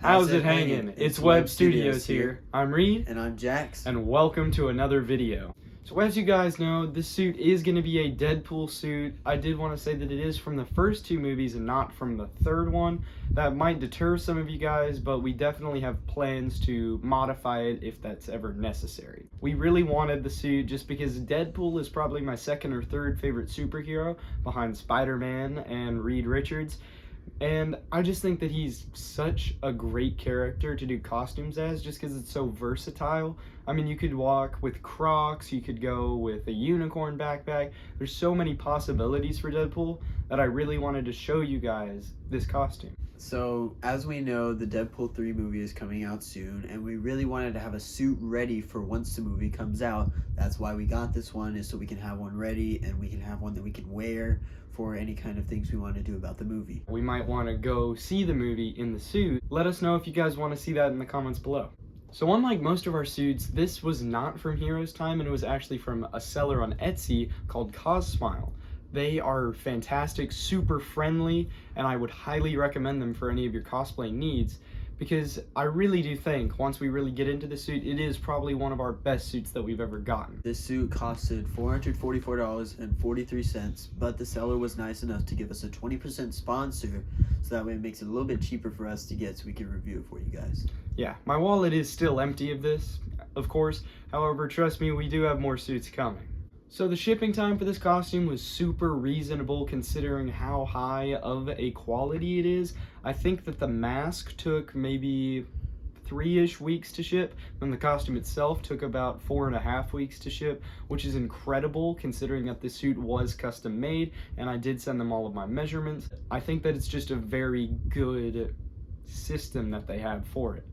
How's it hanging? It's Web Studios here. I'm Reed. And I'm Jax. And welcome to another video. So as you guys know, this suit is going to be a Deadpool suit. I did want to say that it is from the first two movies and not from the third one. That might deter some of you guys, but we definitely have plans to modify it if that's ever necessary. We really wanted the suit just because Deadpool is probably my second or third favorite superhero behind Spider-Man and Reed Richards. And I just think that he's such a great character to do costumes as, just because it's so versatile. I mean, you could walk with Crocs, you could go with a unicorn backpack. There's so many possibilities for Deadpool that I really wanted to show you guys this costume. So, as we know, the Deadpool 3 movie is coming out soon, and we really wanted to have a suit ready for once the movie comes out. That's why we got this one, is so we can have one ready, and we can have one that we can wear for any kind of things we want to do about the movie. We might want to go see the movie in the suit. Let us know if you guys want to see that in the comments below. So unlike most of our suits, this was not from Heroes Time, and it was actually from a seller on Etsy called Cossmile. They are fantastic, super friendly, and I would highly recommend them for any of your cosplay needs, because I really do think once we really get into the suit, it is probably one of our best suits that we've ever gotten. This suit costed $444.43, but the seller was nice enough to give us a 20% sponsor, so that way it makes it a little bit cheaper for us to get so we can review it for you guys. Yeah, my wallet is still empty of this, of course. However, trust me, we do have more suits coming. So the shipping time for this costume was super reasonable considering how high of a quality it is. I think that the mask took maybe 3-ish weeks to ship, and the costume itself took about 4.5 weeks to ship, which is incredible considering that the suit was custom made, and I did send them all of my measurements. I think that it's just a very good system that they have for it.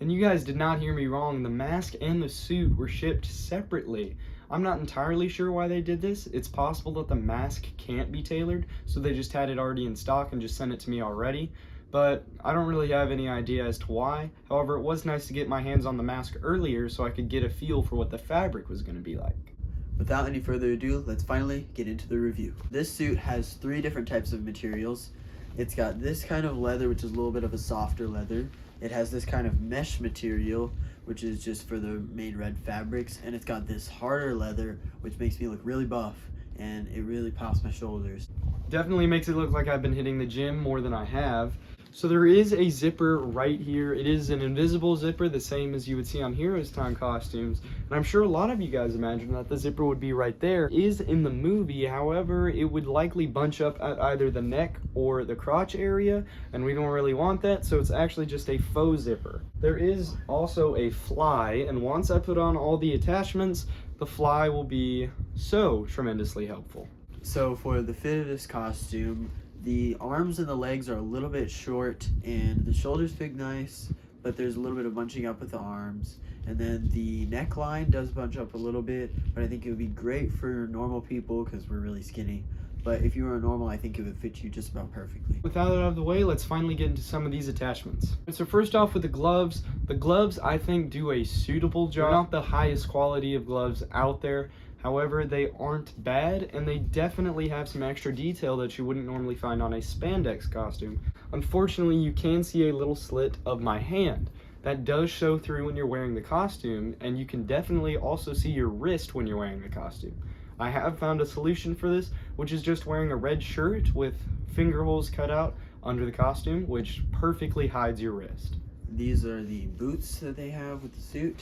And you guys did not hear me wrong, the mask and the suit were shipped separately. I'm not entirely sure why they did this. It's possible that the mask can't be tailored, so they just had it already in stock and just sent it to me already. But I don't really have any idea as to why. However, it was nice to get my hands on the mask earlier so I could get a feel for what the fabric was going to be like. Without any further ado, let's finally get into the review. This suit has 3 different types of materials. It's got this kind of leather, which is a little bit of a softer leather. It has this kind of mesh material, which is just for the main red fabrics, and it's got this harder leather, which makes me look really buff, and it really pops my shoulders. Definitely makes it look like I've been hitting the gym more than I have. So there is a zipper right here. It is an invisible zipper, the same as you would see on Heroes Time costumes. And I'm sure a lot of you guys imagine that the zipper would be right there. It is in the movie, however, it would likely bunch up at either the neck or the crotch area, and we don't really want that, so it's actually just a faux zipper. There is also a fly, and once I put on all the attachments, the fly will be so tremendously helpful. So for the fit of this costume, the arms and the legs are a little bit short, and the shoulders fit nice, but there's a little bit of bunching up with the arms. And then the neckline does bunch up a little bit, but I think it would be great for normal people because we're really skinny. But if you were normal, I think it would fit you just about perfectly. With that out of the way, let's finally get into some of these attachments. So first off with the gloves. The gloves, I think, do a suitable job. They're not the highest quality of gloves out there. However, they aren't bad, and they definitely have some extra detail that you wouldn't normally find on a spandex costume. Unfortunately, you can see a little slit of my hand. That does show through when you're wearing the costume, and you can definitely also see your wrist when you're wearing the costume. I have found a solution for this, which is just wearing a red shirt with finger holes cut out under the costume, which perfectly hides your wrist. These are the boots that they have with the suit.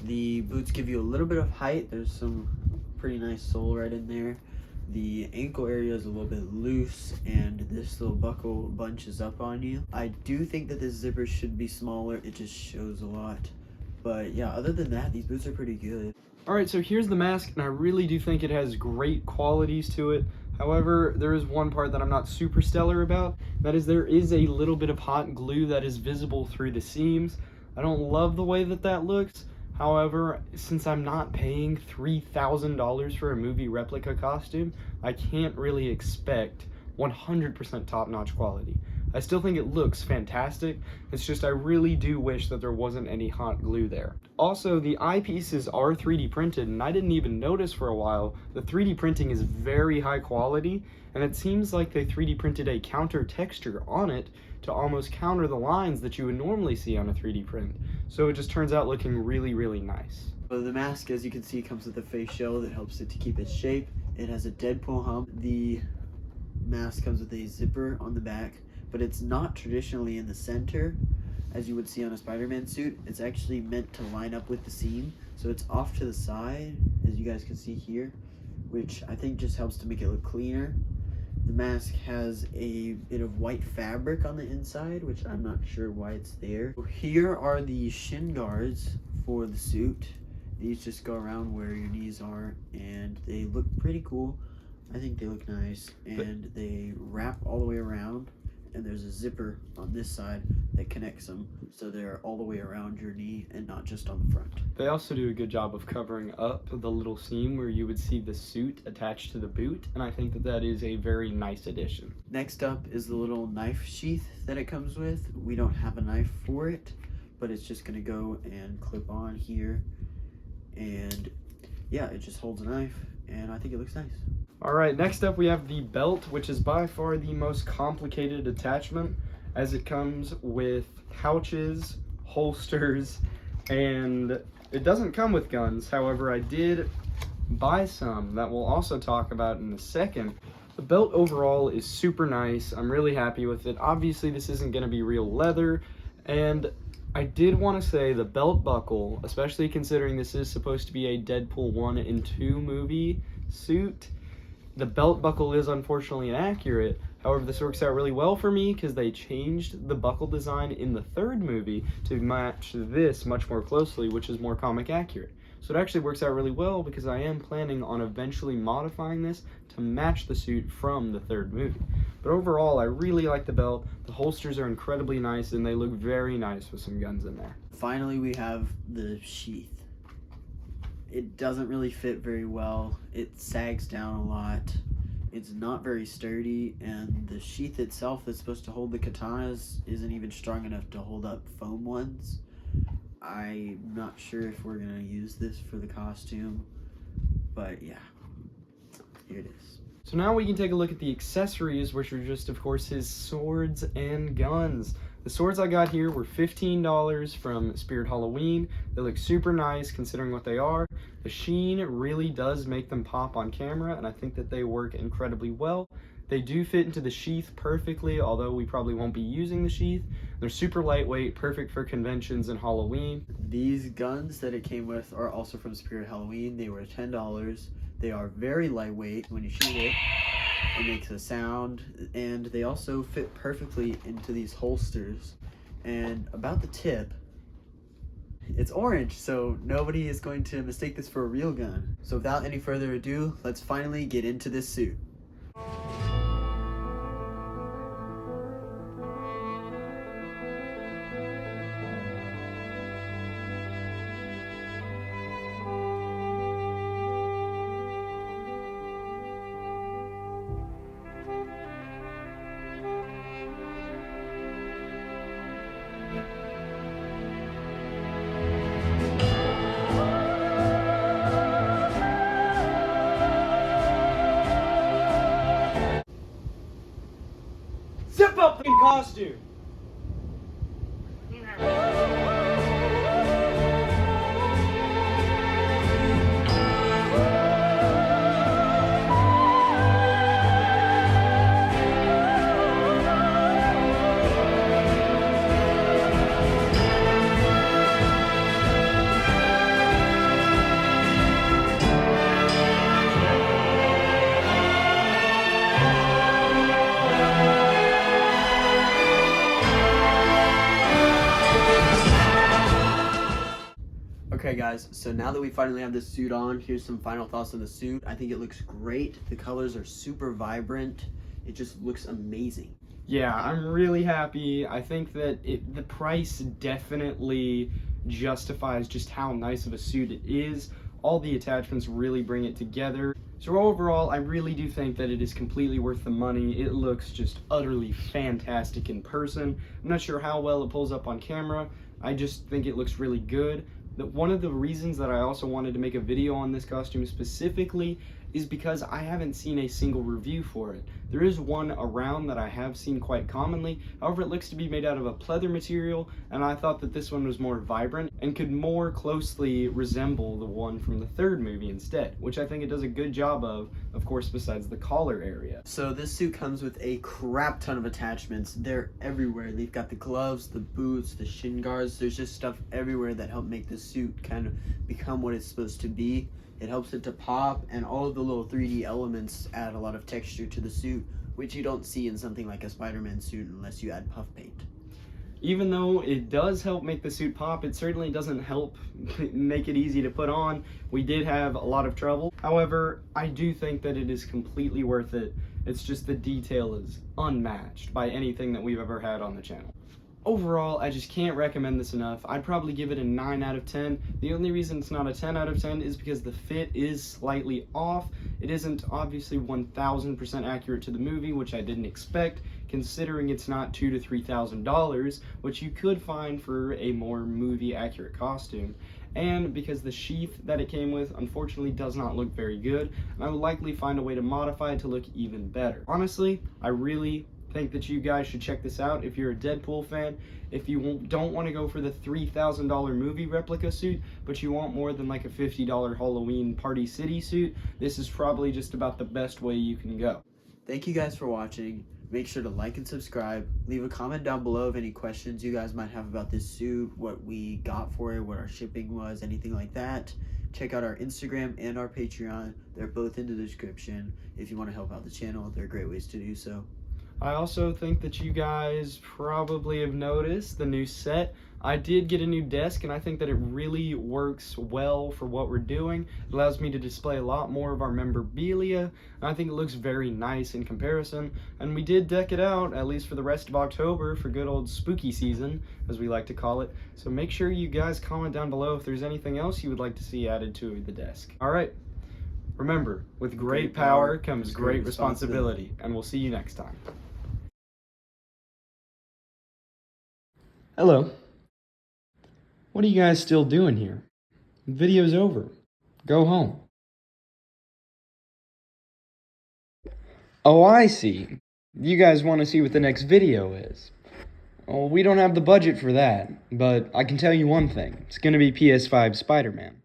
The boots give you a little bit of height. There's some pretty nice sole right in there. The ankle area is a little bit loose, and this little buckle bunches up on you. I do think that this zipper should be smaller. It just shows a lot. But yeah, other than that, these boots are pretty good. Alright, so here's the mask, and I really do think it has great qualities to it. However, there is one part that I'm not super stellar about. That is, there is a little bit of hot glue that is visible through the seams. I don't love the way that that looks. However, since I'm not paying $3,000 for a movie replica costume, I can't really expect 100% top-notch quality. I still think it looks fantastic. It's just I really do wish that there wasn't any hot glue there. Also, the eyepieces are 3D printed, and I didn't even notice for a while. The 3D printing is very high quality, and it seems like they 3D printed a counter texture on it to almost counter the lines that you would normally see on a 3D print. So it just turns out looking really, really nice. So the mask, as you can see, comes with a face shell that helps it to keep its shape. It has a Deadpool hump. The mask comes with a zipper on the back, but it's not traditionally in the center as you would see on a Spider-Man suit. It's actually meant to line up with the seam, so it's off to the side, as you guys can see here, which I think just helps to make it look cleaner. The mask has a bit of white fabric on the inside, which I'm not sure why it's there. Here are the shin guards for the suit. These just go around where your knees are, and they look pretty cool. I think they look nice, and they wrap all the way around, and there's a zipper on this side that connects them so they're all the way around your knee and not just on the front. They also do a good job of covering up the little seam where you would see the suit attached to the boot, and I think that that is a very nice addition. Next up is the little knife sheath that it comes with. We don't have a knife for it, but it's just gonna go and clip on here, and yeah, it just holds a knife, and I think it looks nice. Alright, next up we have the belt, which is by far the most complicated attachment, as it comes with pouches, holsters, and it doesn't come with guns. However, I did buy some that we'll also talk about in a second. The belt overall is super nice. I'm really happy with it. Obviously, this isn't going to be real leather, and I did want to say the belt buckle, especially considering this is supposed to be a Deadpool 1 and 2 movie suit, the belt buckle is unfortunately inaccurate. However, this works out really well for me because they changed the buckle design in the third movie to match this much more closely, which is more comic accurate. So it actually works out really well because I am planning on eventually modifying this to match the suit from the third movie. But overall, I really like the belt. The holsters are incredibly nice, and they look very nice with some guns in there. Finally, we have the sheath. It doesn't really fit very well. It sags down a lot. It's not very sturdy, and the sheath itself that's supposed to hold the katanas isn't even strong enough to hold up foam ones. I'm not sure if we're gonna use this for the costume, but yeah, here it is. So now we can take a look at the accessories, which are just, of course, his swords and guns. The swords I got here were $15 from Spirit Halloween. They look super nice considering what they are. The sheen really does make them pop on camera, and I think that they work incredibly well. They do fit into the sheath perfectly, although we probably won't be using the sheath. They're super lightweight, perfect for conventions and Halloween. These guns that it came with are also from Spirit Halloween. They were $10. They are very lightweight. When you shoot it, it makes a sound, and they also fit perfectly into these holsters. And about the tip, it's orange, so nobody is going to mistake this for a real gun. So without any further ado, let's finally get into this suit. Zip up in costume! Okay guys, so now that we finally have this suit on, here's some final thoughts on the suit. I think it looks great. The colors are super vibrant. It just looks amazing. Yeah, I'm really happy. I think that the price definitely justifies just how nice of a suit it is. All the attachments really bring it together. So overall, I really do think that it is completely worth the money. It looks just utterly fantastic in person. I'm not sure how well it pulls up on camera. I just think it looks really good. One of the reasons that I also wanted to make a video on this costume specifically is because I haven't seen a single review for it. There is one around that I have seen quite commonly, however it looks to be made out of a pleather material, and I thought that this one was more vibrant and could more closely resemble the one from the third movie instead, which I think it does a good job of course besides the collar area. So this suit comes with a crap ton of attachments. They're everywhere. They've got the gloves, the boots, the shin guards. There's just stuff everywhere that help make the suit kind of become what it's supposed to be. It helps it to pop, and all of the little 3D elements add a lot of texture to the suit, which you don't see in something like a Spider-Man suit unless you add puff paint. Even though it does help make the suit pop, it certainly doesn't help make it easy to put on. We did have a lot of trouble. However, I do think that it is completely worth it. It's just the detail is unmatched by anything that we've ever had on the channel. Overall, I just can't recommend this enough. I'd probably give it a 9 out of 10. The only reason it's not a 10 out of 10 is because the fit is slightly off. It isn't obviously 1000% accurate to the movie, which I didn't expect, considering it's not $2,000 to $3,000, which you could find for a more movie accurate costume. And because the sheath that it came with unfortunately does not look very good, and I will likely find a way to modify it to look even better. Honestly, I really think that you guys should check this out if you're a Deadpool fan. If you don't want to go for the $3,000 movie replica suit, but you want more than like a $50 Halloween Party City suit, this is probably just about the best way you can go. Thank you guys for watching. Make sure to like and subscribe. Leave a comment down below of any questions you guys might have about this suit, what we got for it, what our shipping was, anything like that. Check out our Instagram and our Patreon. They're both in the description. If you want to help out the channel, they're great ways to do so. I also think that you guys probably have noticed the new set. I did get a new desk, and I think that it really works well for what we're doing. It allows me to display a lot more of our memorabilia, and I think it looks very nice in comparison. And we did deck it out, at least for the rest of October, for good old spooky season, as we like to call it. So make sure you guys comment down below if there's anything else you would like to see added to the desk. All right. Remember, with great power comes great responsibility, and we'll see you next time. Hello. What are you guys still doing here? The video's over. Go home. Oh, I see. You guys want to see what the next video is. Well, we don't have the budget for that, but I can tell you one thing. It's going to be PS5 Spider-Man.